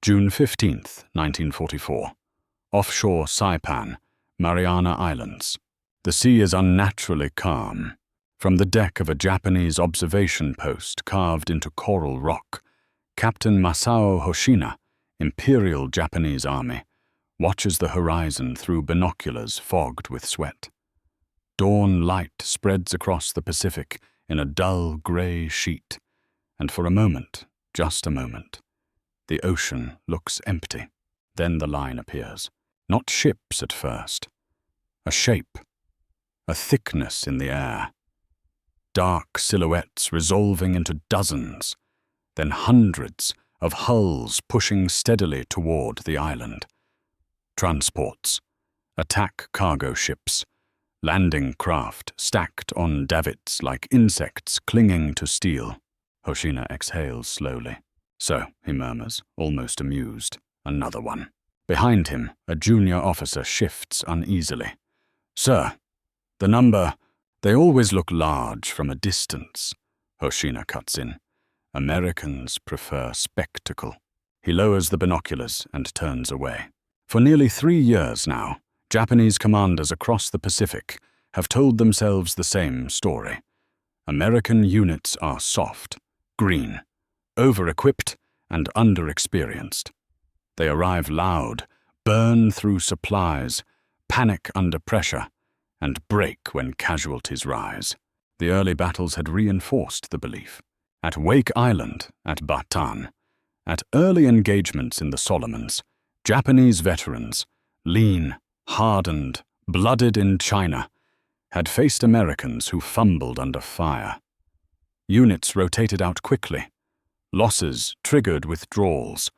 June 15th, 1944. Offshore Saipan, Mariana Islands. The sea is unnaturally calm. From the deck of a Japanese observation post carved into coral rock, Captain Masao Hoshina, Imperial Japanese Army, watches the horizon through binoculars fogged with sweat. Dawn light spreads across the Pacific in a dull grey sheet, and for a moment, just a moment, the ocean looks empty. Then the line appears. Not ships at first. A shape. A thickness in the air. Dark silhouettes resolving into dozens, then hundreds of hulls pushing steadily toward the island. Transports. Attack cargo ships. Landing craft stacked on davits like insects clinging to steel. Hoshina exhales slowly. So, he murmurs, almost amused, another one. Behind him, a junior officer shifts uneasily. Sir, the number, they always look large from a distance. Hoshina cuts in. Americans prefer spectacle. He lowers the binoculars and turns away. For nearly 3 years now, Japanese commanders across the Pacific have told themselves the same story. American units are soft, green, over-equipped and under-experienced. They arrive loud, burn through supplies, panic under pressure, and break when casualties rise. The early battles had reinforced the belief. At Wake Island, at Bataan, at early engagements in the Solomons, Japanese veterans, lean, hardened, blooded in China, had faced Americans who fumbled under fire. Units rotated out quickly. Losses triggered withdrawals.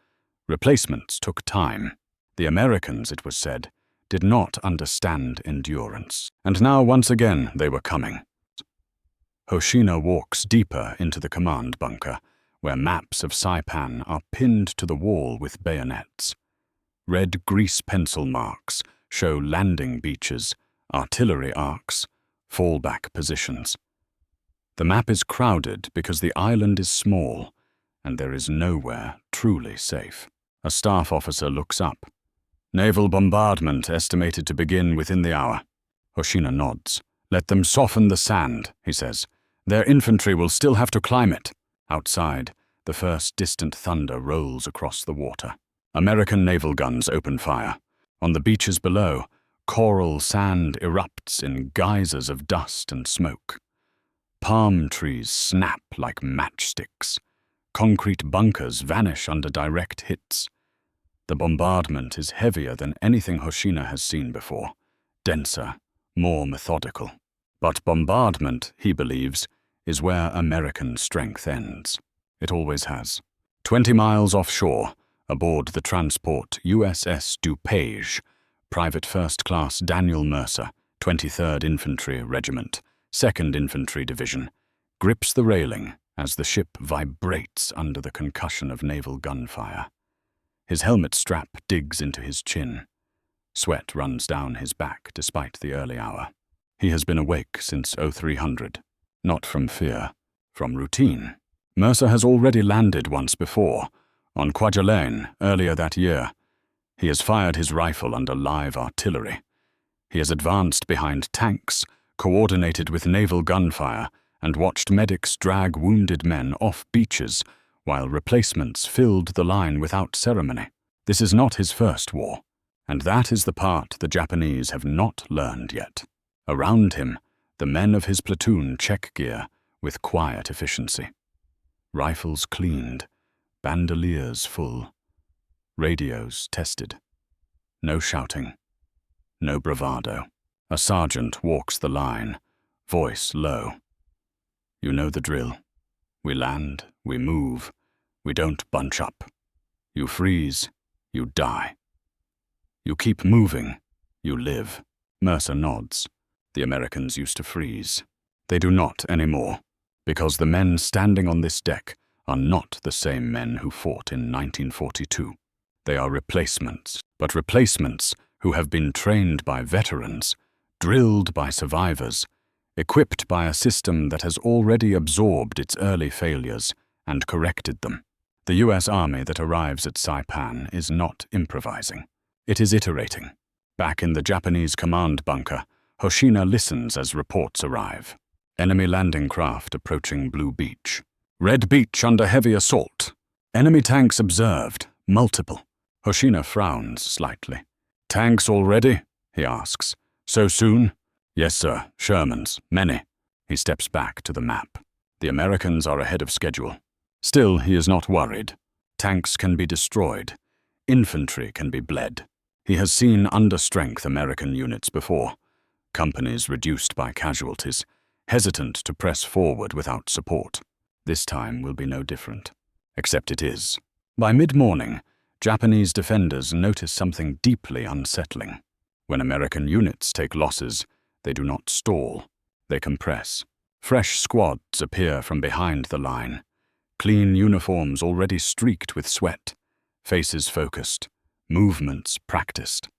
Replacements took time. The Americans, it was said, did not understand endurance. And now once again they were coming. Hoshina walks deeper into the command bunker, where maps of Saipan are pinned to the wall with bayonets. Red grease pencil marks show landing beaches, artillery arcs, fallback positions. The map is crowded because the island is small, and there is nowhere truly safe. A staff officer looks up. Naval bombardment estimated to begin within the hour. Hoshina nods. Let them soften the sand, he says. Their infantry will still have to climb it. Outside, the first distant thunder rolls across the water. American naval guns open fire. On the beaches below, coral sand erupts in geysers of dust and smoke. Palm trees snap like matchsticks. Concrete bunkers vanish under direct hits. The bombardment is heavier than anything Hoshina has seen before, denser, more methodical. But bombardment, he believes, is where American strength ends. It always has. 20 miles offshore, aboard the transport USS DuPage, Private First Class Daniel Mercer, 23rd Infantry Regiment, 2nd Infantry Division, grips the railing as the ship vibrates under the concussion of naval gunfire. His helmet strap digs into his chin. Sweat runs down his back despite the early hour. He has been awake since 0300, not from fear, from routine. Mercer has already landed once before, on Kwajalein earlier that year. He has fired his rifle under live artillery. He has advanced behind tanks, coordinated with naval gunfire, and watched medics drag wounded men off beaches while replacements filled the line without ceremony. This is not his first war, and that is the part the Japanese have not learned yet. Around him, the men of his platoon check gear with quiet efficiency. Rifles cleaned, bandoliers full, radios tested. No shouting, no bravado. A sergeant walks the line, voice low. You know the drill. We land, we move, we don't bunch up. You freeze, you die. You keep moving, you live. Mercer nods. The Americans used to freeze. They do not anymore, because the men standing on this deck are not the same men who fought in 1942. They are replacements, but replacements who have been trained by veterans, drilled by survivors, equipped by a system that has already absorbed its early failures and corrected them. The US Army that arrives at Saipan is not improvising. It is iterating. Back in the Japanese command bunker, Hoshina listens as reports arrive. Enemy landing craft approaching Blue Beach. Red Beach under heavy assault. Enemy tanks observed, multiple. Hoshina frowns slightly. Tanks already? He asks. So soon? Yes, sir. Shermans. Many. He steps back to the map. The Americans are ahead of schedule. Still, he is not worried. Tanks can be destroyed. Infantry can be bled. He has seen understrength American units before. Companies reduced by casualties, hesitant to press forward without support. This time will be no different. Except it is. By mid-morning, Japanese defenders notice something deeply unsettling. When American units take losses, they do not stall. They compress. Fresh squads appear from behind the line. Clean uniforms already streaked with sweat. Faces focused. Movements practiced.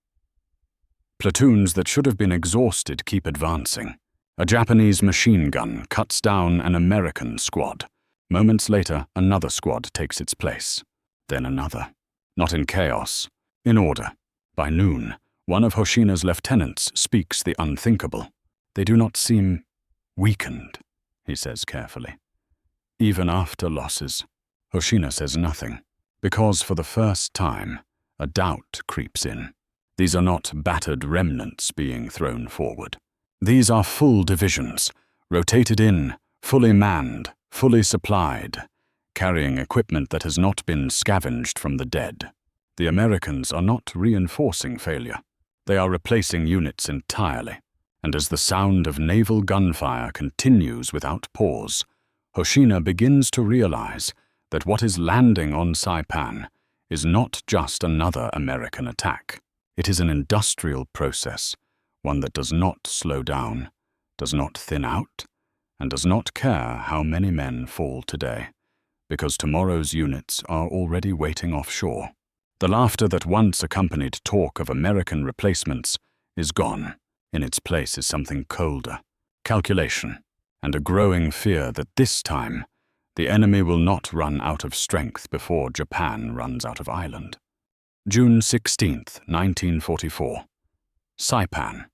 Platoons that should have been exhausted keep advancing. A Japanese machine gun cuts down an American squad. Moments later, another squad takes its place. Then another. Not in chaos, in order. By noon, one of Hoshina's lieutenants speaks the unthinkable. They do not seem weakened, he says carefully. Even after losses, Hoshina says nothing, because for the first time, a doubt creeps in. These are not battered remnants being thrown forward. These are full divisions, rotated in, fully manned, fully supplied, carrying equipment that has not been scavenged from the dead. The Americans are not reinforcing failure. They are replacing units entirely. And as the sound of naval gunfire continues without pause, Hoshina begins to realize that what is landing on Saipan is not just another American attack. It is an industrial process, one that does not slow down, does not thin out, and does not care how many men fall today, because tomorrow's units are already waiting offshore. The laughter that once accompanied talk of American replacements is gone. In its place is something colder, calculation, and a growing fear that this time the enemy will not run out of strength before Japan runs out of island. June 16th, 1944. Saipan.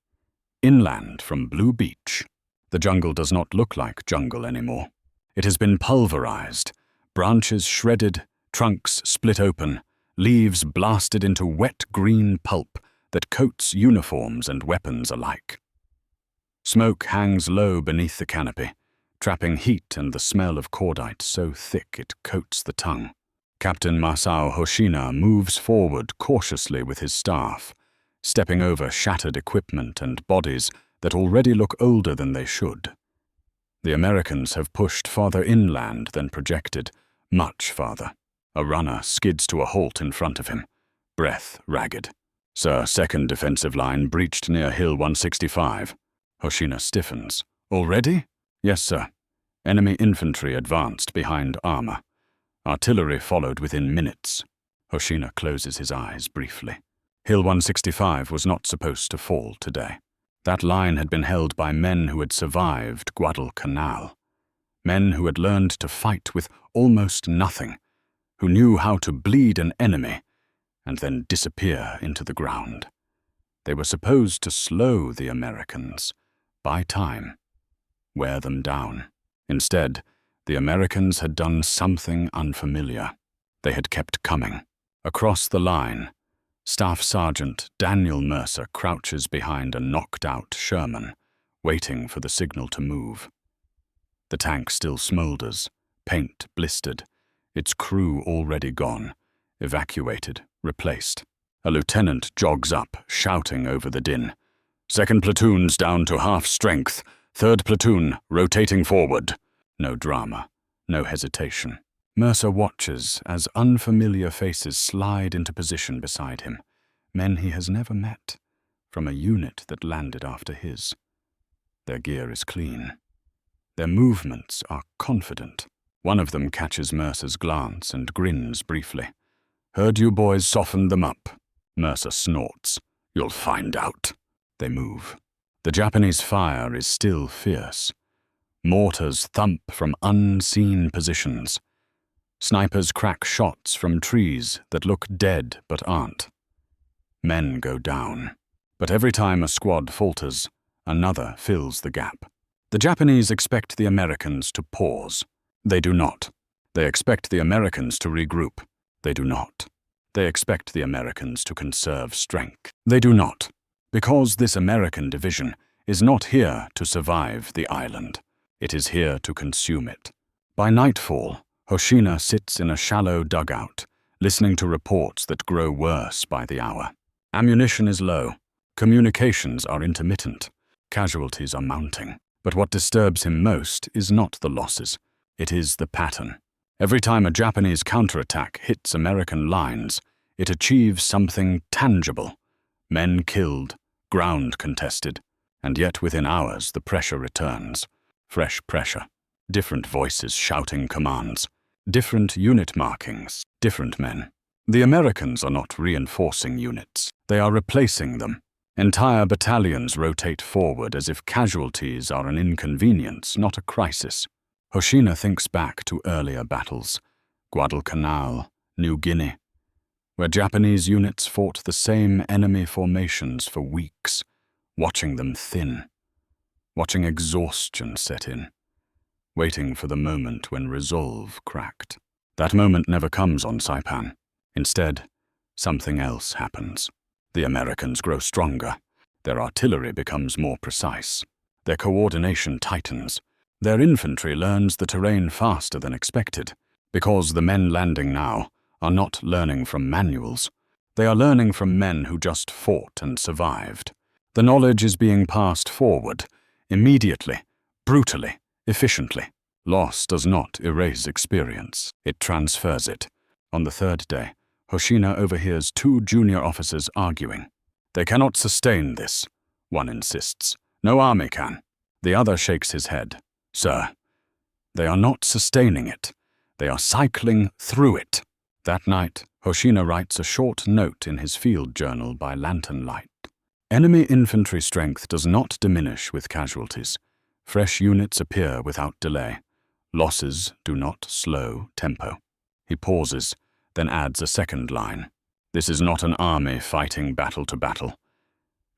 Inland from Blue Beach. The jungle does not look like jungle anymore. It has been pulverized, branches shredded, trunks split open, leaves blasted into wet green pulp that coats uniforms and weapons alike. Smoke hangs low beneath the canopy, trapping heat and the smell of cordite so thick it coats the tongue. Captain Masao Hoshina moves forward cautiously with his staff, stepping over shattered equipment and bodies that already look older than they should. The Americans have pushed farther inland than projected, much farther. A runner skids to a halt in front of him, breath ragged. Sir, second defensive line breached near Hill 165. Hoshina stiffens. Already? Yes, sir. Enemy infantry advanced behind armor. Artillery followed within minutes. Hoshina closes his eyes briefly. Hill 165 was not supposed to fall today. That line had been held by men who had survived Guadalcanal. Men who had learned to fight with almost nothing, who knew how to bleed an enemy and then disappear into the ground. They were supposed to slow the Americans, buy time, wear them down. Instead, the Americans had done something unfamiliar. They had kept coming. Across the line, Staff Sergeant Daniel Mercer crouches behind a knocked-out Sherman, waiting for the signal to move. The tank still smolders, paint blistered, its crew already gone, evacuated, replaced. A lieutenant jogs up, shouting over the din. "Second platoon's down to half strength. Third platoon, rotating forward." No drama, no hesitation. Mercer watches as unfamiliar faces slide into position beside him, men he has never met, from a unit that landed after his. Their gear is clean. Their movements are confident. One of them catches Mercer's glance and grins briefly. "Heard you boys softened them up." Mercer snorts. "You'll find out." They move. The Japanese fire is still fierce. Mortars thump from unseen positions. Snipers crack shots from trees that look dead but aren't. Men go down. But every time a squad falters, another fills the gap. The Japanese expect the Americans to pause. They do not. They expect the Americans to regroup. They do not. They expect the Americans to conserve strength. They do not. Because this American division is not here to survive the island. It is here to consume it. By nightfall, Hoshina sits in a shallow dugout, listening to reports that grow worse by the hour. Ammunition is low. Communications are intermittent. Casualties are mounting. But what disturbs him most is not the losses. It is the pattern. Every time a Japanese counterattack hits American lines, it achieves something tangible. Men killed, ground contested, and yet within hours the pressure returns. Fresh pressure. Different voices shouting commands. Different unit markings. Different men. The Americans are not reinforcing units. They are replacing them. Entire battalions rotate forward as if casualties are an inconvenience, not a crisis. Hoshina thinks back to earlier battles, Guadalcanal, New Guinea, where Japanese units fought the same enemy formations for weeks, watching them thin, watching exhaustion set in, waiting for the moment when resolve cracked. That moment never comes on Saipan. Instead, something else happens. The Americans grow stronger. Their artillery becomes more precise. Their coordination tightens. Their infantry learns the terrain faster than expected, because the men landing now are not learning from manuals. They are learning from men who just fought and survived. The knowledge is being passed forward, immediately, brutally, efficiently. Loss does not erase experience. It transfers it. On the third day, Hoshina overhears two junior officers arguing. They cannot sustain this, one insists. No army can. The other shakes his head. Sir, they are not sustaining it. They are cycling through it. That night, Hoshina writes a short note in his field journal by lantern light. Enemy infantry strength does not diminish with casualties. Fresh units appear without delay. Losses do not slow tempo. He pauses, then adds a second line. This is not an army fighting battle to battle.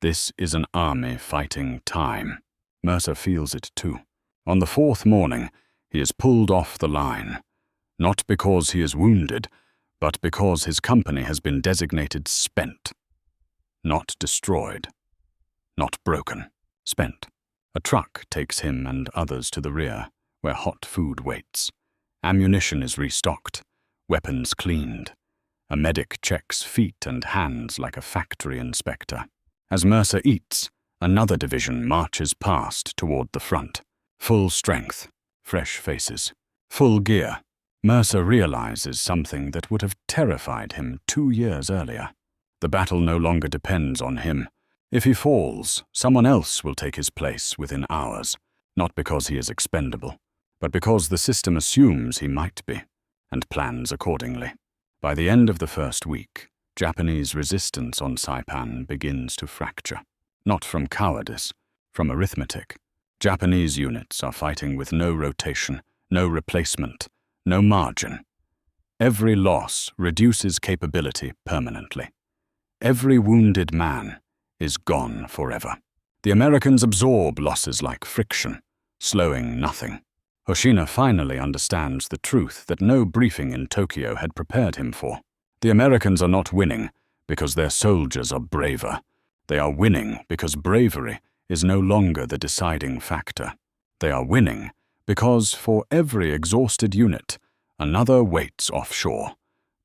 This is an army fighting time. Mercer feels it too. On the fourth morning, he is pulled off the line. Not because he is wounded, but because his company has been designated spent. Not destroyed. Not broken. Spent. A truck takes him and others to the rear, where hot food waits. Ammunition is restocked. Weapons cleaned. A medic checks feet and hands like a factory inspector. As Mercer eats, another division marches past toward the front. Full strength, fresh faces, full gear. Mercer realizes something that would have terrified him 2 years earlier. The battle no longer depends on him. If he falls, someone else will take his place within hours, not because he is expendable, but because the system assumes he might be, and plans accordingly. By the end of the first week, Japanese resistance on Saipan begins to fracture. Not from cowardice, from arithmetic. Japanese units are fighting with no rotation, no replacement, no margin. Every loss reduces capability permanently. Every wounded man is gone forever. The Americans absorb losses like friction, slowing nothing. Hoshina finally understands the truth that no briefing in Tokyo had prepared him for. The Americans are not winning because their soldiers are braver. They are winning because bravery is no longer the deciding factor. They are winning because for every exhausted unit, another waits offshore,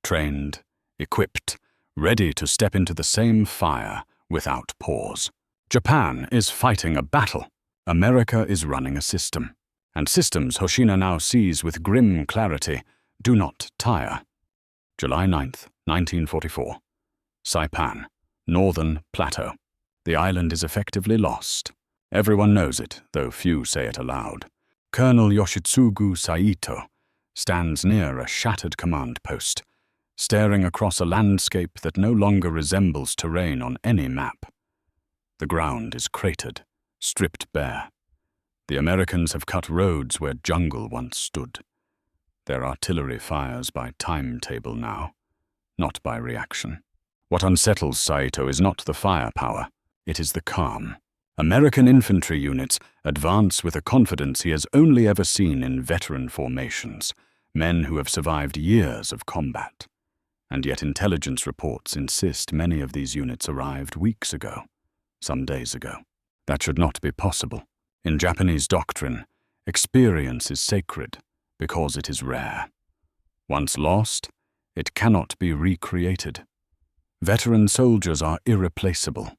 trained, equipped, ready to step into the same fire without pause. Japan is fighting a battle. America is running a system. And systems Hoshina now sees with grim clarity do not tire. July 9th, 1944. Saipan, Northern Plateau. The island is effectively lost. Everyone knows it, though few say it aloud. Colonel Yoshitsugu Saito stands near a shattered command post, staring across a landscape that no longer resembles terrain on any map. The ground is cratered, stripped bare. The Americans have cut roads where jungle once stood. Their artillery fires by timetable now, not by reaction. What unsettles Saito is not the firepower, it is the calm. American infantry units advance with a confidence he has only ever seen in veteran formations, men who have survived years of combat. And yet intelligence reports insist many of these units arrived weeks ago, some days ago. That should not be possible. In Japanese doctrine, experience is sacred because it is rare. Once lost, it cannot be recreated. Veteran soldiers are irreplaceable.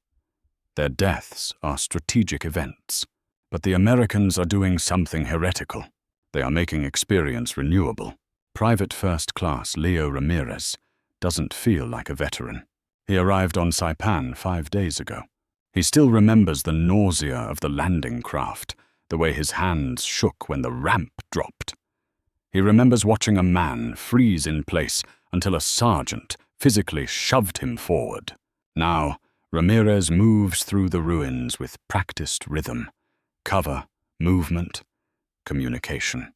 Their deaths are strategic events. But the Americans are doing something heretical. They are making experience renewable. Private First Class Leo Ramirez doesn't feel like a veteran. He arrived on Saipan 5 days ago. He still remembers the nausea of the landing craft, the way his hands shook when the ramp dropped. He remembers watching a man freeze in place until a sergeant physically shoved him forward. Now, Ramirez moves through the ruins with practiced rhythm, cover, movement, communication.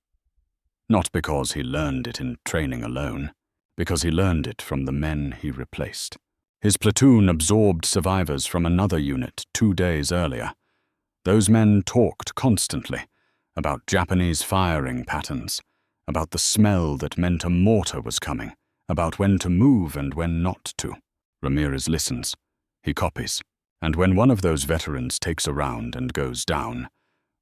Not because he learned it in training alone, because he learned it from the men he replaced. His platoon absorbed survivors from another unit 2 days earlier. Those men talked constantly about Japanese firing patterns, about the smell that meant a mortar was coming, about when to move and when not to. Ramirez listens. He copies. And when one of those veterans takes a round and goes down,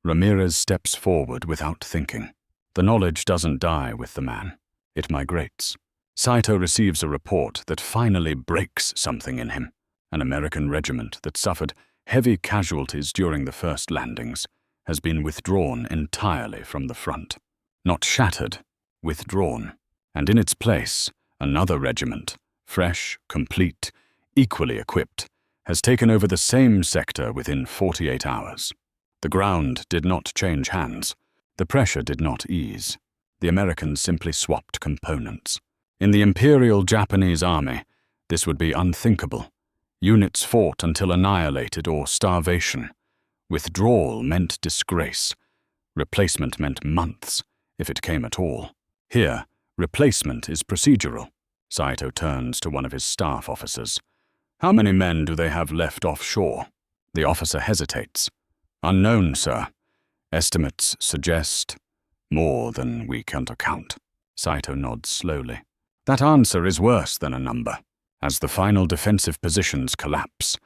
Ramirez steps forward without thinking. The knowledge doesn't die with the man. It migrates. Saito receives a report that finally breaks something in him. An American regiment that suffered heavy casualties during the first landings has been withdrawn entirely from the front. Not shattered, withdrawn. And in its place, another regiment, fresh, complete, equally equipped, has taken over the same sector within 48 hours. The ground did not change hands. The pressure did not ease. The Americans simply swapped components. In the Imperial Japanese Army, this would be unthinkable. Units fought until annihilated or starvation. Withdrawal meant disgrace. Replacement meant months, if it came at all. Here, replacement is procedural. Saito turns to one of his staff officers. How many men do they have left offshore? The officer hesitates. Unknown, sir. Estimates suggest more than we can count. Saito nods slowly. That answer is worse than a number. As the final defensive positions collapse,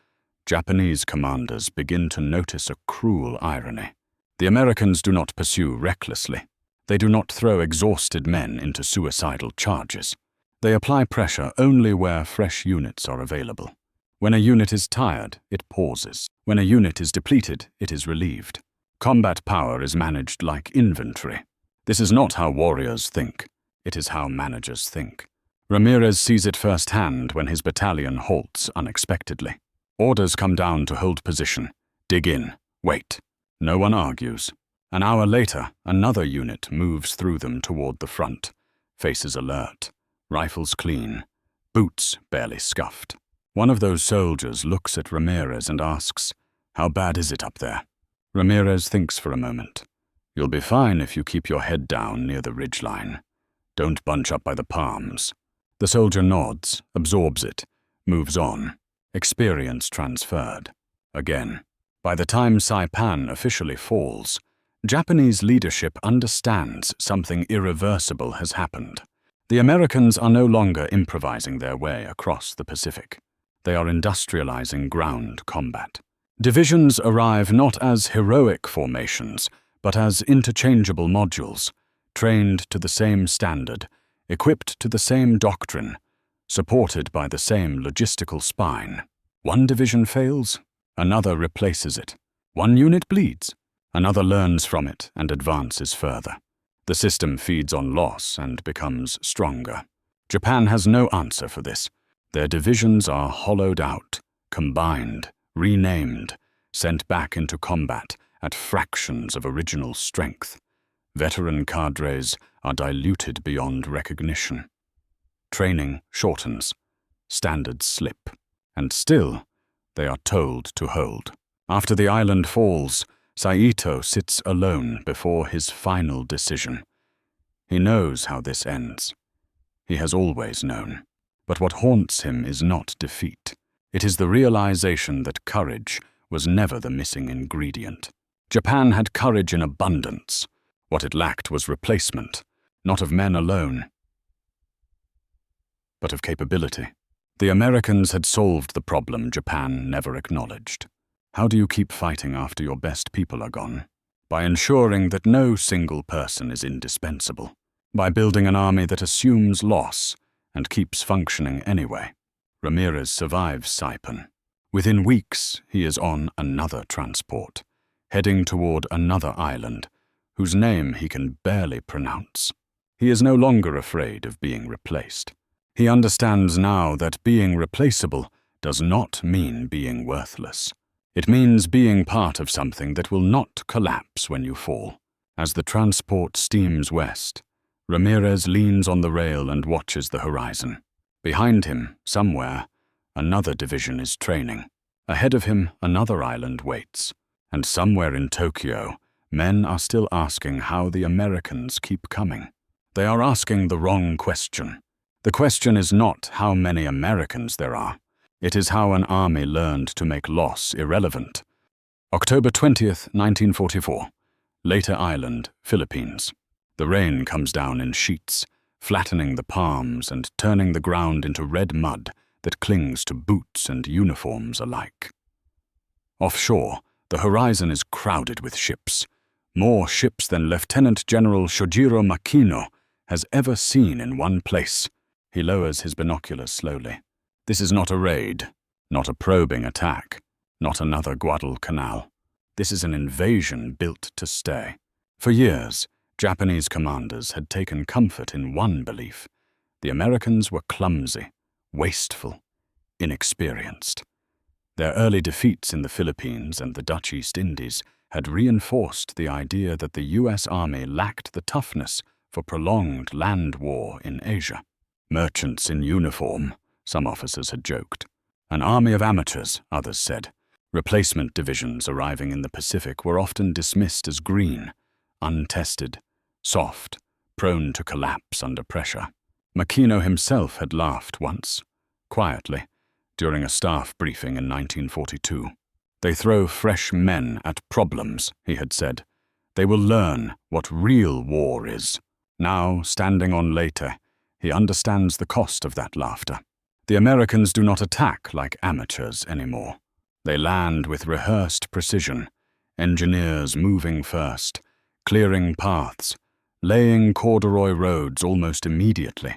Japanese commanders begin to notice a cruel irony. The Americans do not pursue recklessly. They do not throw exhausted men into suicidal charges. They apply pressure only where fresh units are available. When a unit is tired, it pauses. When a unit is depleted, it is relieved. Combat power is managed like inventory. This is not how warriors think. It is how managers think. Ramirez sees it firsthand when his battalion halts unexpectedly. Orders come down to hold position. Dig in. Wait. No one argues. An hour later, another unit moves through them toward the front. Faces alert. Rifles clean. Boots barely scuffed. One of those soldiers looks at Ramirez and asks, "How bad is it up there?" Ramirez thinks for a moment. "You'll be fine if you keep your head down near the ridgeline. Don't bunch up by the palms." The soldier nods, absorbs it, moves on. Experience transferred. Again. By the time Saipan officially falls, Japanese leadership understands something irreversible has happened. The Americans are no longer improvising their way across the Pacific. They are industrializing ground combat. Divisions arrive not as heroic formations, but as interchangeable modules, trained to the same standard, equipped to the same doctrine, supported by the same logistical spine. One division fails, another replaces it. One unit bleeds, another learns from it and advances further. The system feeds on loss and becomes stronger. Japan has no answer for this. Their divisions are hollowed out, combined, renamed, sent back into combat at fractions of original strength. Veteran cadres are diluted beyond recognition. Training shortens, standards slip, and still they are told to hold. After the island falls, Saito sits alone before his final decision. He knows how this ends. He has always known. But what haunts him is not defeat. It is the realization that courage was never the missing ingredient. Japan had courage in abundance. What it lacked was replacement, not of men alone, but of capability. The Americans had solved the problem Japan never acknowledged. How do you keep fighting after your best people are gone? By ensuring that no single person is indispensable. By building an army that assumes loss and keeps functioning anyway. Ramirez survives Saipan. Within weeks, he is on another transport, heading toward another island, whose name he can barely pronounce. He is no longer afraid of being replaced. He understands now that being replaceable does not mean being worthless. It means being part of something that will not collapse when you fall. As the transport steams west, Ramirez leans on the rail and watches the horizon. Behind him, somewhere, another division is training. Ahead of him, another island waits. And somewhere in Tokyo, men are still asking how the Americans keep coming. They are asking the wrong question. The question is not how many Americans there are. It is how an army learned to make loss irrelevant. October 20th, 1944. Leyte Island, Philippines. The rain comes down in sheets, flattening the palms and turning the ground into red mud that clings to boots and uniforms alike. Offshore, the horizon is crowded with ships. More ships than Lieutenant General Shojiro Makino has ever seen in one place. He lowers his binoculars slowly. This is not a raid, not a probing attack, not another Guadalcanal. This is an invasion built to stay. For years, Japanese commanders had taken comfort in one belief. The Americans were clumsy, wasteful, inexperienced. Their early defeats in the Philippines and the Dutch East Indies had reinforced the idea that the U.S. Army lacked the toughness for prolonged land war in Asia. Merchants in uniform, some officers had joked. An army of amateurs, others said. Replacement divisions arriving in the Pacific were often dismissed as green, untested, soft, prone to collapse under pressure. Makino himself had laughed once, quietly, during a staff briefing in 1942. They throw fresh men at problems, he had said. They will learn what real war is. Now, standing on Leyte, he understands the cost of that laughter. The Americans do not attack like amateurs anymore. They land with rehearsed precision, engineers moving first, clearing paths, laying corduroy roads almost immediately.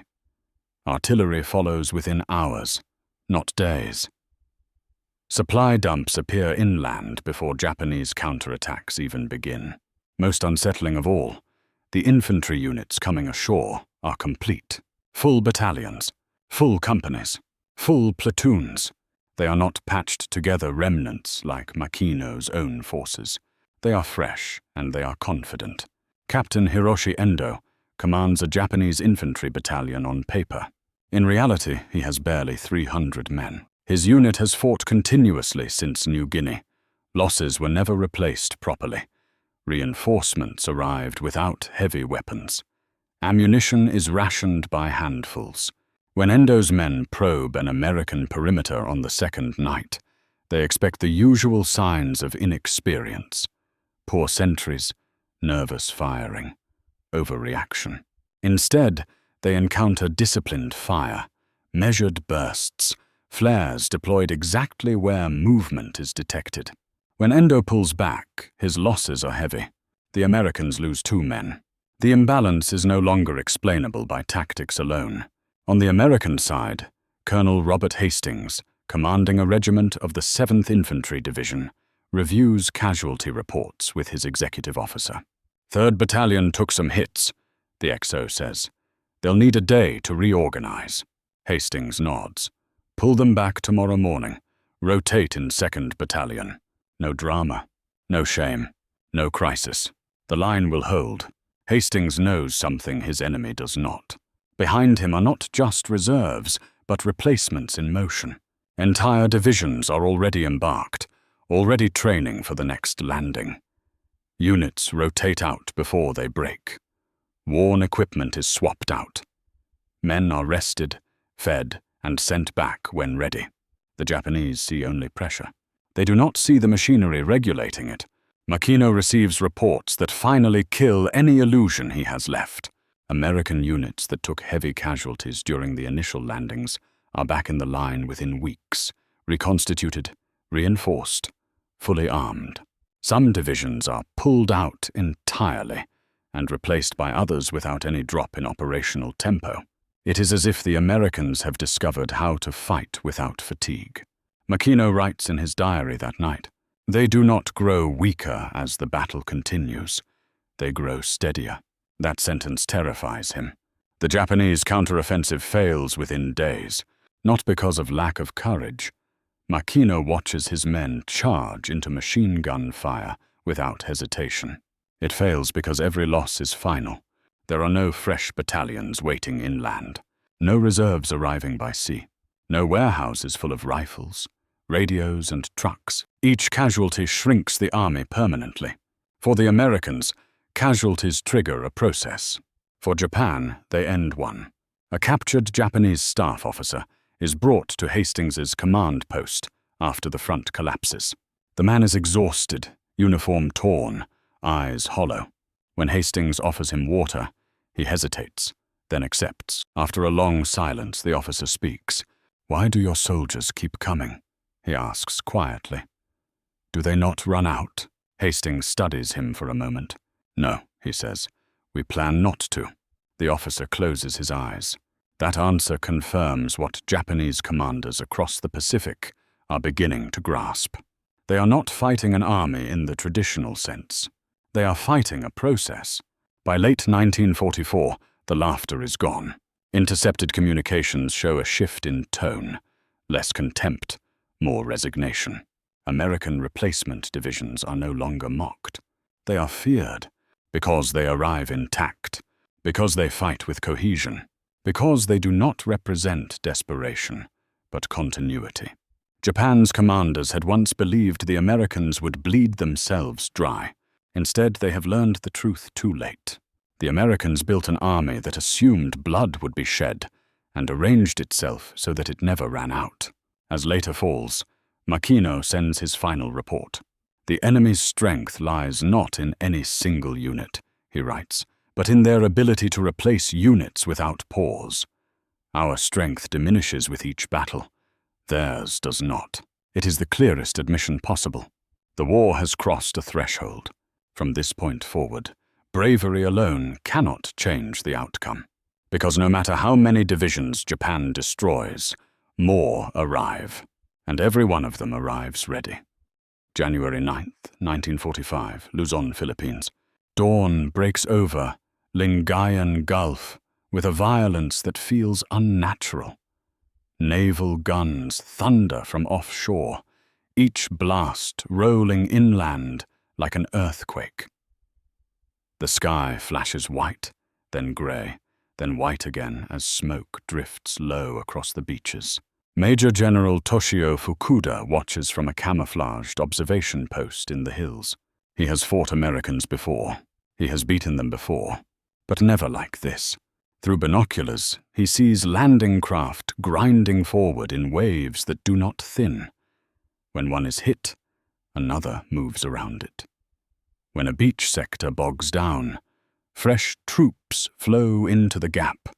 Artillery follows within hours, not days. Supply dumps appear inland before Japanese counterattacks even begin. Most unsettling of all, the infantry units coming ashore are complete. Full battalions, full companies, full platoons. They are not patched together remnants like Makino's own forces. They are fresh and they are confident. Captain Hiroshi Endo commands a Japanese infantry battalion on paper. In reality, he has barely 300 men. His unit has fought continuously since New Guinea. Losses were never replaced properly. Reinforcements arrived without heavy weapons. Ammunition is rationed by handfuls. When Endo's men probe an American perimeter on the second night, they expect the usual signs of inexperience. Poor sentries, nervous firing, overreaction. Instead, they encounter disciplined fire, measured bursts, flares deployed exactly where movement is detected. When Endo pulls back, his losses are heavy. The Americans lose 2 men. The imbalance is no longer explainable by tactics alone. On the American side, Colonel Robert Hastings, commanding a regiment of the 7th Infantry Division, reviews casualty reports with his executive officer. 3rd Battalion took some hits, the XO says. They'll need a day to reorganize. Hastings nods. Pull them back tomorrow morning. Rotate in 2nd Battalion. No drama, no shame, no crisis. The line will hold. Hastings knows something his enemy does not. Behind him are not just reserves, but replacements in motion. Entire divisions are already embarked, already training for the next landing. Units rotate out before they break. Worn equipment is swapped out. Men are rested, fed, and sent back when ready. The Japanese see only pressure. They do not see the machinery regulating it. Makino receives reports that finally kill any illusion he has left. American units that took heavy casualties during the initial landings are back in the line within weeks, reconstituted, reinforced, fully armed. Some divisions are pulled out entirely and replaced by others without any drop in operational tempo. It is as if the Americans have discovered how to fight without fatigue. Makino writes in his diary that night, "They do not grow weaker as the battle continues. They grow steadier." That sentence terrifies him. The Japanese counteroffensive fails within days, not because of lack of courage. Makino watches his men charge into machine gun fire without hesitation. It fails because every loss is final. There are no fresh battalions waiting inland, no reserves arriving by sea, no warehouses full of rifles, radios, and trucks. Each casualty shrinks the army permanently. For the Americans, casualties trigger a process. For Japan, they end one. A captured Japanese staff officer is brought to Hastings's command post after the front collapses. The man is exhausted, uniform torn, eyes hollow. When Hastings offers him water, he hesitates, then accepts. After a long silence, the officer speaks. "Why do your soldiers keep coming?" he asks quietly. "Do they not run out?" Hastings studies him for a moment. "No," he says. "We plan not to." The officer closes his eyes. That answer confirms what Japanese commanders across the Pacific are beginning to grasp. They are not fighting an army in the traditional sense. They are fighting a process. By late 1944, the laughter is gone. Intercepted communications show a shift in tone, less contempt, more resignation. American replacement divisions are no longer mocked. They are feared because they arrive intact, because they fight with cohesion, because they do not represent desperation, but continuity. Japan's commanders had once believed the Americans would bleed themselves dry. Instead, they have learned the truth too late. The Americans built an army that assumed blood would be shed and arranged itself so that it never ran out. As later falls, Makino sends his final report. "The enemy's strength lies not in any single unit," he writes, "but in their ability to replace units without pause. Our strength diminishes with each battle. Theirs does not." It is the clearest admission possible. The war has crossed a threshold. From this point forward, bravery alone cannot change the outcome. Because no matter how many divisions Japan destroys, more arrive. And every one of them arrives ready. January 9th, 1945, Luzon, Philippines. Dawn breaks over Lingayen Gulf with a violence that feels unnatural. Naval guns thunder from offshore, each blast rolling inland like an earthquake. The sky flashes white, then grey, then white again as smoke drifts low across the beaches. Major General Toshio Fukuda watches from a camouflaged observation post in the hills. He has fought Americans before. He has beaten them before. But never like this. Through binoculars, he sees landing craft grinding forward in waves that do not thin. When one is hit, another moves around it. When a beach sector bogs down, fresh troops flow into the gap,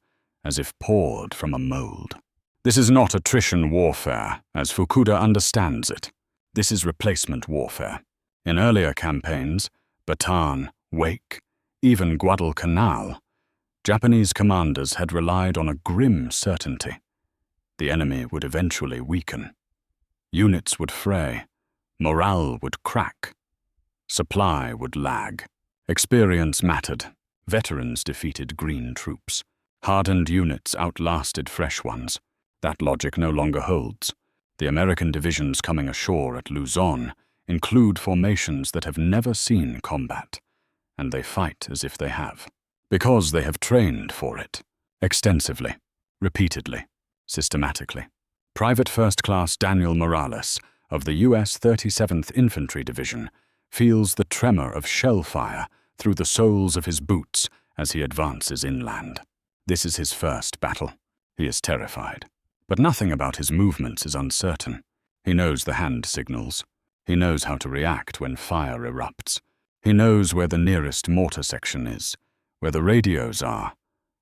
as if poured from a mold. This is not attrition warfare, as Fukuda understands it. This is replacement warfare. In earlier campaigns, Bataan, Wake, even Guadalcanal, Japanese commanders had relied on a grim certainty. The enemy would eventually weaken. Units would fray. Morale would crack. Supply would lag. Experience mattered. Veterans defeated green troops. Hardened units outlasted fresh ones. That logic no longer holds. The American divisions coming ashore at Luzon include formations that have never seen combat, and they fight as if they have. Because they have trained for it. Extensively, repeatedly, systematically. Private First Class Daniel Morales of the U.S. 37th Infantry Division feels the tremor of shell fire through the soles of his boots as he advances inland. This is his first battle. He is terrified. But nothing about his movements is uncertain. He knows the hand signals. He knows how to react when fire erupts. He knows where the nearest mortar section is, where the radios are,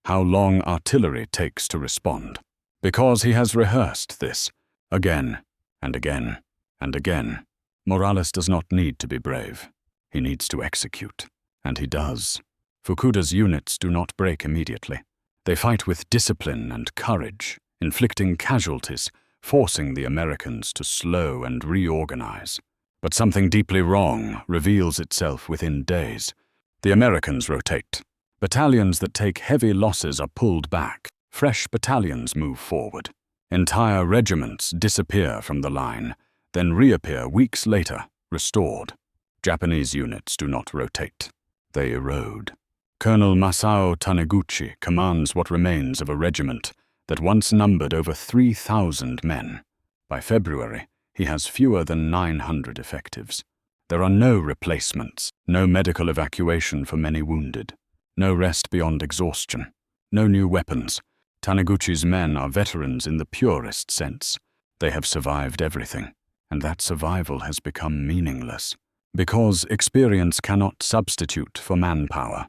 how long artillery takes to respond. Because he has rehearsed this again and again and again. Morales does not need to be brave. He needs to execute. And he does. Fukuda's units do not break immediately. They fight with discipline and courage, inflicting casualties, forcing the Americans to slow and reorganize. But something deeply wrong reveals itself within days. The Americans rotate. Battalions that take heavy losses are pulled back. Fresh battalions move forward. Entire regiments disappear from the line, then reappear weeks later, restored. Japanese units do not rotate. They erode. Colonel Masao Taniguchi commands what remains of a regiment that once numbered over 3,000 men. By February, he has fewer than 900 effectives. There are no replacements, no medical evacuation for many wounded, no rest beyond exhaustion, no new weapons. Taniguchi's men are veterans in the purest sense. They have survived everything, and that survival has become meaningless. Because experience cannot substitute for manpower.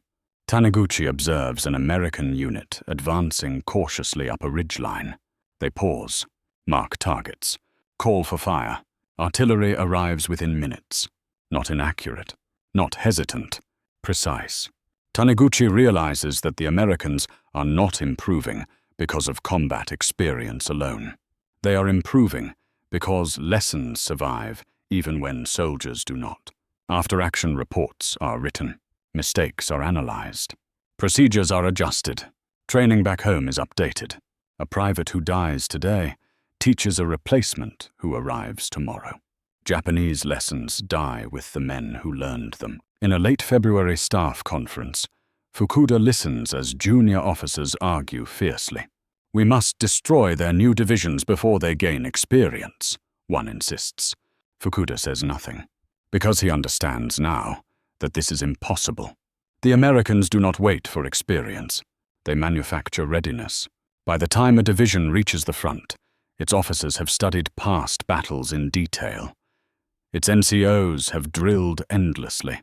Taniguchi observes an American unit advancing cautiously up a ridgeline. They pause, mark targets, call for fire. Artillery arrives within minutes. Not inaccurate, not hesitant, precise. Taniguchi realizes that the Americans are not improving because of combat experience alone. They are improving because lessons survive even when soldiers do not. After-action reports are written. Mistakes are analyzed. Procedures are adjusted. Training back home is updated. A private who dies today teaches a replacement who arrives tomorrow. Japanese lessons die with the men who learned them. In a late February staff conference, Fukuda listens as junior officers argue fiercely. "We must destroy their new divisions before they gain experience," one insists. Fukuda says nothing, because he understands now that this is impossible. The Americans do not wait for experience. They manufacture readiness. By the time a division reaches the front, its officers have studied past battles in detail. Its NCOs have drilled endlessly.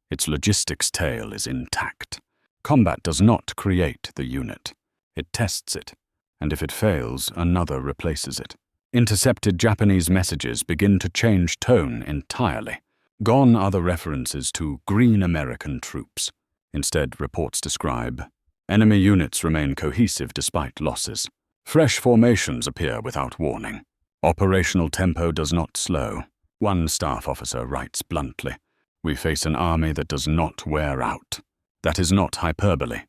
Its logistics tail is intact. Combat does not create the unit. It tests it, and if it fails, another replaces it. Intercepted Japanese messages begin to change tone entirely. Gone are the references to green American troops. Instead, reports describe enemy units remain cohesive despite losses. Fresh formations appear without warning. Operational tempo does not slow. One staff officer writes bluntly, "We face an army that does not wear out." That is not hyperbole.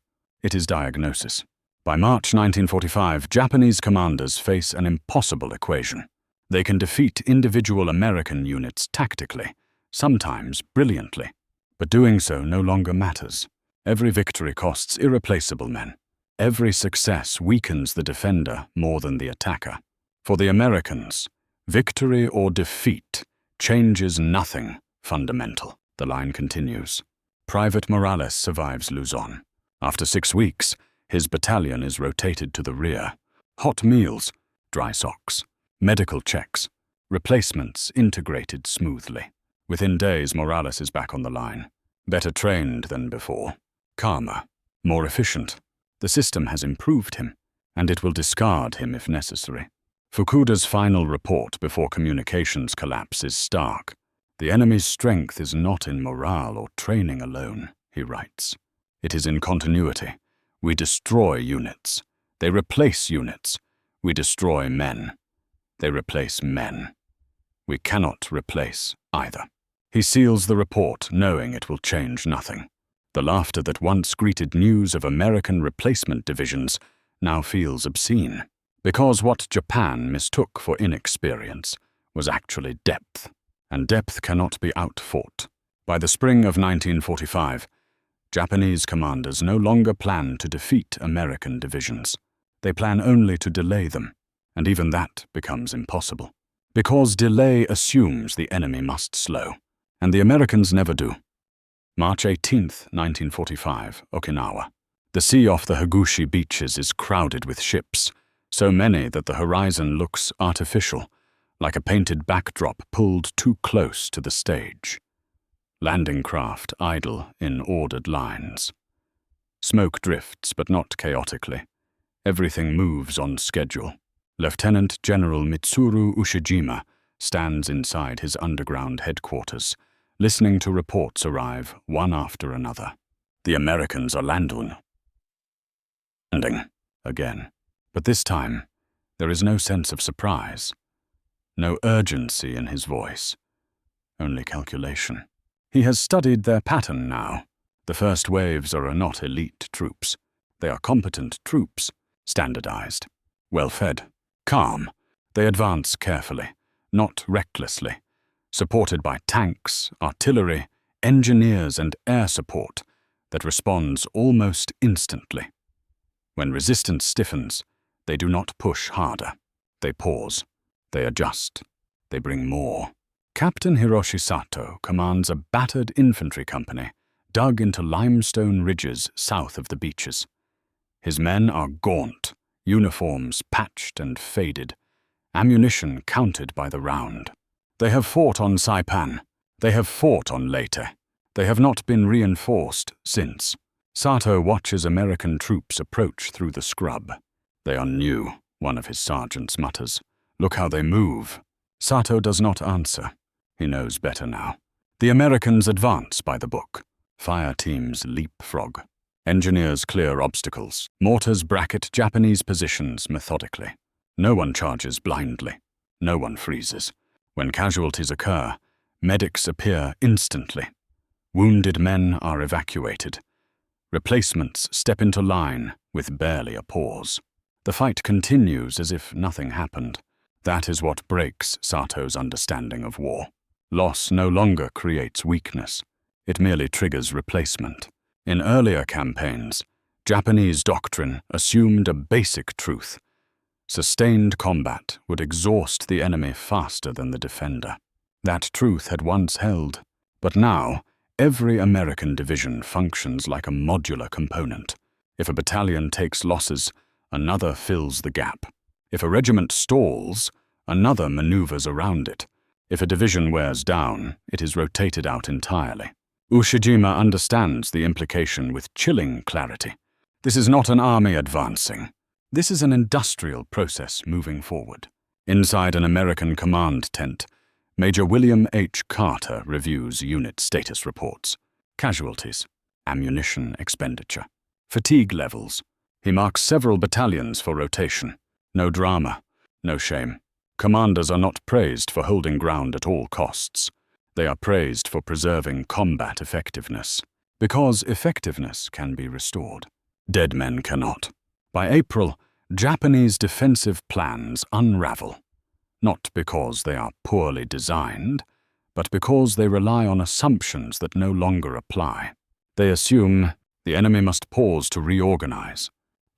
It is diagnosis. By March 1945, Japanese commanders face an impossible equation. They can defeat individual American units tactically, sometimes brilliantly, but doing so no longer matters. Every victory costs irreplaceable men. Every success weakens the defender more than the attacker. For the Americans, victory or defeat changes nothing fundamental. The line continues. Private Morales survives Luzon. After 6 weeks, his battalion is rotated to the rear. Hot meals, dry socks, medical checks, replacements integrated smoothly. Within days, Morales is back on the line. Better trained than before. Calmer, more efficient. The system has improved him, and it will discard him if necessary. Fukuda's final report before communications collapse is stark. "The enemy's strength is not in morale or training alone," he writes. "It is in continuity. We destroy units. They replace units. We destroy men. They replace men. We cannot replace either." He seals the report, knowing it will change nothing. The laughter that once greeted news of American replacement divisions now feels obscene, because what Japan mistook for inexperience was actually depth, and depth cannot be outfought. By the spring of 1945, Japanese commanders no longer plan to defeat American divisions. They plan only to delay them, and even that becomes impossible. Because delay assumes the enemy must slow, and the Americans never do. March 18, 1945, Okinawa. The sea off the Higuchi beaches is crowded with ships, so many that the horizon looks artificial, like a painted backdrop pulled too close to the stage. Landing craft idle in ordered lines. Smoke drifts, but not chaotically. Everything moves on schedule. Lieutenant General Mitsuru Ushijima stands inside his underground headquarters, listening to reports arrive one after another. The Americans are landing again. But this time, there is no sense of surprise. No urgency in his voice. Only calculation. He has studied their pattern now. The first waves are not elite troops. They are competent troops, standardized, well-fed, calm. They advance carefully, not recklessly, supported by tanks, artillery, engineers, and air support that responds almost instantly. When resistance stiffens, they do not push harder. They pause. They adjust. They bring more. Captain Hiroshi Sato commands a battered infantry company dug into limestone ridges south of the beaches. His men are gaunt, uniforms patched and faded, ammunition counted by the round. They have fought on Saipan. They have fought on Leyte. They have not been reinforced since. Sato watches American troops approach through the scrub. They are new, one of his sergeants mutters. Look how they move. Sato does not answer. He knows better now. The Americans advance by the book. Fire teams leapfrog. Engineers clear obstacles. Mortars bracket Japanese positions methodically. No one charges blindly. No one freezes. When casualties occur, medics appear instantly. Wounded men are evacuated. Replacements step into line with barely a pause. The fight continues as if nothing happened. That is what breaks Sato's understanding of war. Loss no longer creates weakness. It merely triggers replacement. In earlier campaigns, Japanese doctrine assumed a basic truth. Sustained combat would exhaust the enemy faster than the defender. That truth had once held, but now, every American division functions like a modular component. If a battalion takes losses, another fills the gap. If a regiment stalls, another maneuvers around it. If a division wears down, it is rotated out entirely. Ushijima understands the implication with chilling clarity. This is not an army advancing. This is an industrial process moving forward. Inside an American command tent, Major William H. Carter reviews unit status reports, casualties, ammunition expenditure, fatigue levels. He marks several battalions for rotation. No drama, no shame. Commanders are not praised for holding ground at all costs. They are praised for preserving combat effectiveness, because effectiveness can be restored. Dead men cannot. By April, Japanese defensive plans unravel. Not because they are poorly designed, but because they rely on assumptions that no longer apply. They assume the enemy must pause to reorganize.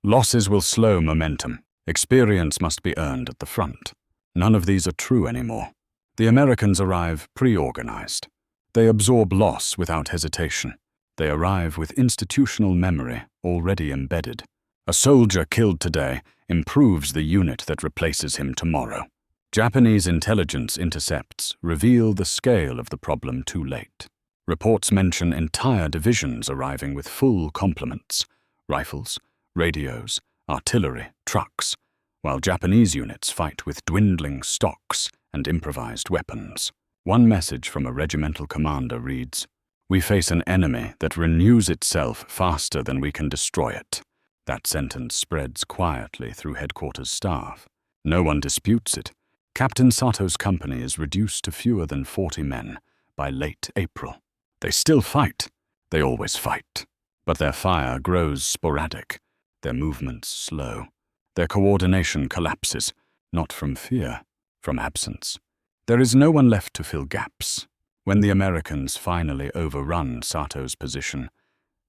Losses will slow momentum. Experience must be earned at the front. None of these are true anymore. The Americans arrive pre-organized. They absorb loss without hesitation. They arrive with institutional memory already embedded. A soldier killed today improves the unit that replaces him tomorrow. Japanese intelligence intercepts reveal the scale of the problem too late. Reports mention entire divisions arriving with full complements, rifles, radios, artillery, trucks, while Japanese units fight with dwindling stocks and improvised weapons. One message from a regimental commander reads, "We face an enemy that renews itself faster than we can destroy it." That sentence spreads quietly through headquarters staff. No one disputes it. Captain Sato's company is reduced to fewer than 40 men by late April. They still fight. They always fight. But their fire grows sporadic, their movements slow. Their coordination collapses, not from fear, from absence. There is no one left to fill gaps. When the Americans finally overrun Sato's position,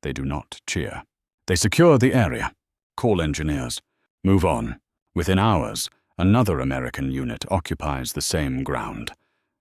they do not cheer. They secure the area, call engineers, move on. Within hours, another American unit occupies the same ground.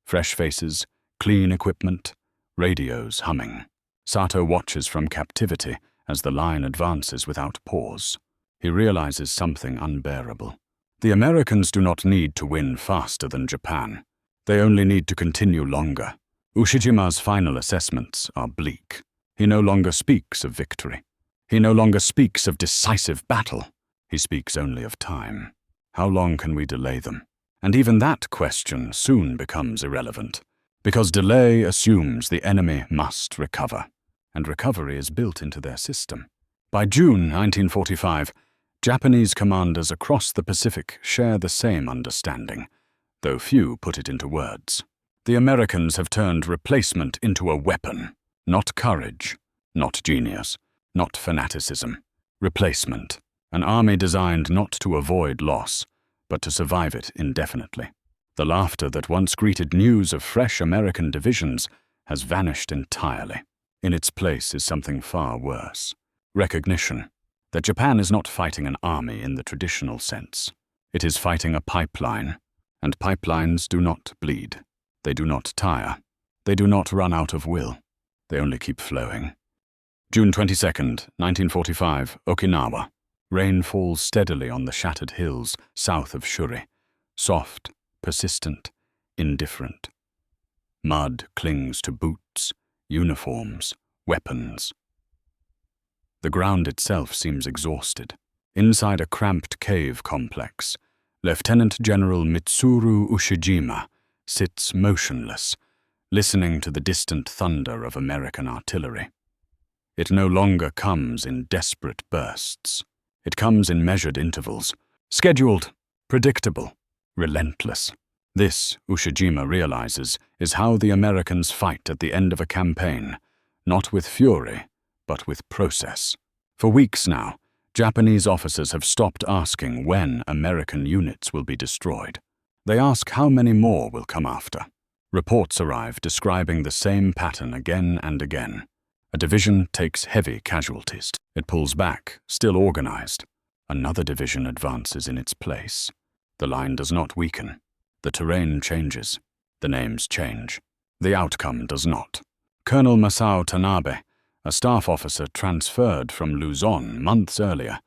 Fresh faces, clean equipment, radios humming. Sato watches from captivity as the line advances without pause. He realizes something unbearable. The Americans do not need to win faster than Japan. They only need to continue longer. Ushijima's final assessments are bleak. He no longer speaks of victory. He no longer speaks of decisive battle. He speaks only of time. How long can we delay them? And even that question soon becomes irrelevant, because delay assumes the enemy must recover, and recovery is built into their system. By June 1945, Japanese commanders across the Pacific share the same understanding, though few put it into words. The Americans have turned replacement into a weapon, not courage, not genius, not fanaticism. Replacement, an army designed not to avoid loss, but to survive it indefinitely. The laughter that once greeted news of fresh American divisions has vanished entirely. In its place is something far worse. Recognition that Japan is not fighting an army in the traditional sense. It is fighting a pipeline, and pipelines do not bleed. They do not tire. They do not run out of will. They only keep flowing. June 22nd, 1945, Okinawa. Rain falls steadily on the shattered hills south of Shuri. Soft, persistent, indifferent. Mud clings to boots, uniforms, weapons. The ground itself seems exhausted. Inside a cramped cave complex, Lieutenant General Mitsuru Ushijima sits motionless, listening to the distant thunder of American artillery. It no longer comes in desperate bursts. It comes in measured intervals, scheduled, predictable, relentless. This, Ushijima realizes, is how the Americans fight at the end of a campaign, not with fury, but with process. For weeks now, Japanese officers have stopped asking when American units will be destroyed. They ask how many more will come after. Reports arrive describing the same pattern again and again. A division takes heavy casualties. It pulls back, still organized. Another division advances in its place. The line does not weaken. The terrain changes. The names change. The outcome does not. Colonel Masao Tanabe, a staff officer transferred from Luzon months earlier,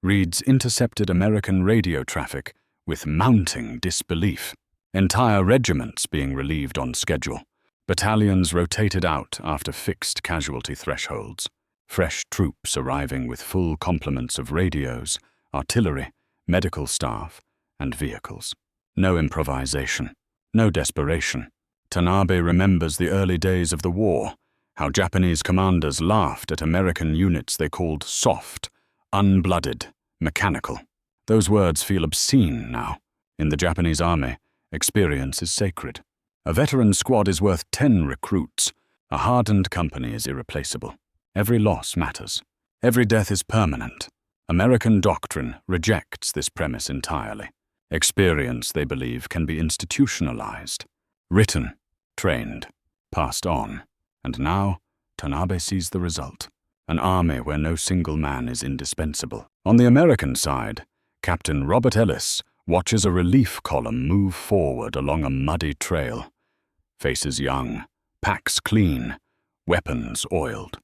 reads intercepted American radio traffic with mounting disbelief. Entire regiments being relieved on schedule. Battalions rotated out after fixed casualty thresholds. Fresh troops arriving with full complements of radios, artillery, medical staff, and vehicles. No improvisation. No desperation. Tanabe remembers the early days of the war, how Japanese commanders laughed at American units they called soft, unblooded, mechanical. Those words feel obscene now. In the Japanese army, experience is sacred. A veteran squad is worth 10 recruits. A hardened company is irreplaceable. Every loss matters. Every death is permanent. American doctrine rejects this premise entirely. Experience, they believe, can be institutionalized. Written, trained, passed on. And now, Tanabe sees the result. An army where no single man is indispensable. On the American side, Captain Robert Ellis watches a relief column move forward along a muddy trail. Faces young, packs clean, weapons oiled.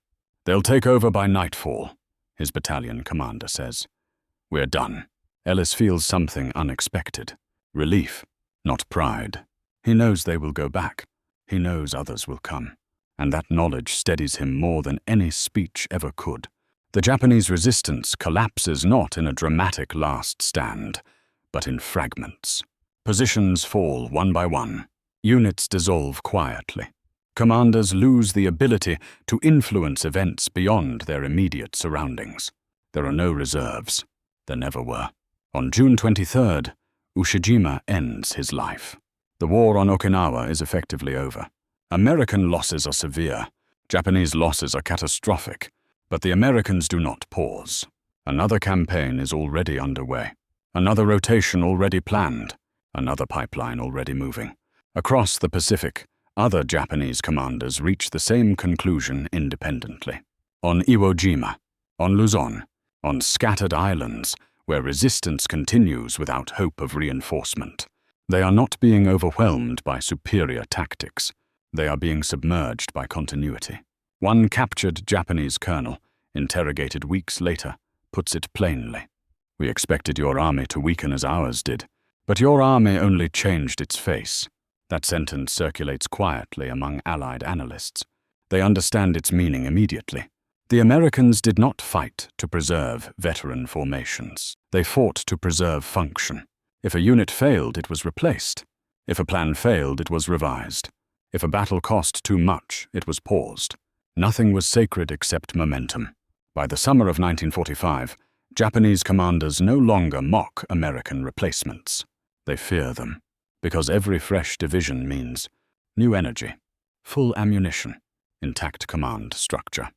They'll take over by nightfall, his battalion commander says. We're done. Ellis feels something unexpected. Relief, not pride. He knows they will go back. He knows others will come. And that knowledge steadies him more than any speech ever could. The Japanese resistance collapses not in a dramatic last stand, but in fragments. Positions fall one by one. Units dissolve quietly. Commanders lose the ability to influence events beyond their immediate surroundings. There are no reserves. There never were. On June 23rd, Ushijima ends his life. The war on Okinawa is effectively over. American losses are severe. Japanese losses are catastrophic. But the Americans do not pause. Another campaign is already underway. Another rotation already planned. Another pipeline already moving. Across the Pacific, other Japanese commanders reach the same conclusion independently. On Iwo Jima, on Luzon, on scattered islands where resistance continues without hope of reinforcement. They are not being overwhelmed by superior tactics. They are being submerged by continuity. One captured Japanese colonel, interrogated weeks later, puts it plainly. "We expected your army to weaken as ours did, but your army only changed its face." That sentence circulates quietly among Allied analysts. They understand its meaning immediately. The Americans did not fight to preserve veteran formations. They fought to preserve function. If a unit failed, it was replaced. If a plan failed, it was revised. If a battle cost too much, it was paused. Nothing was sacred except momentum. By the summer of 1945, Japanese commanders no longer mock American replacements. They fear them, because every fresh division means new energy, full ammunition, intact command structure,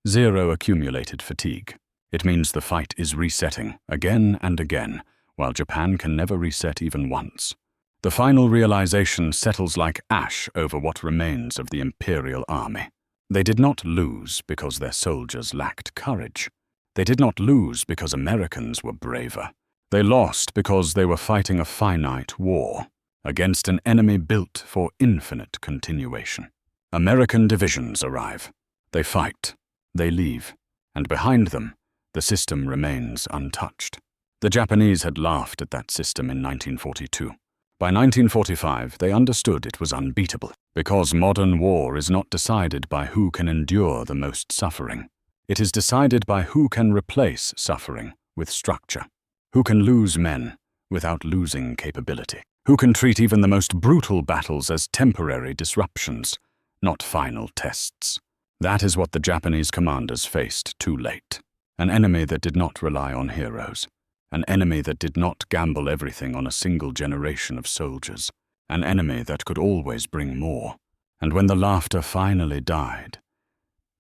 zero accumulated fatigue. It means the fight is resetting again and again, while Japan can never reset even once. The final realization settles like ash over what remains of the Imperial Army. They did not lose because their soldiers lacked courage. They did not lose because Americans were braver. They lost because they were fighting a finite war against an enemy built for infinite continuation. American divisions arrive. They fight. They leave. And behind them, the system remains untouched. The Japanese had laughed at that system in 1942. By 1945, they understood it was unbeatable, because modern war is not decided by who can endure the most suffering. It is decided by who can replace suffering with structure, who can lose men without losing capability, who can treat even the most brutal battles as temporary disruptions, not final tests. That is what the Japanese commanders faced too late. An enemy that did not rely on heroes. An enemy that did not gamble everything on a single generation of soldiers. An enemy that could always bring more. And when the laughter finally died,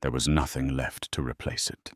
there was nothing left to replace it.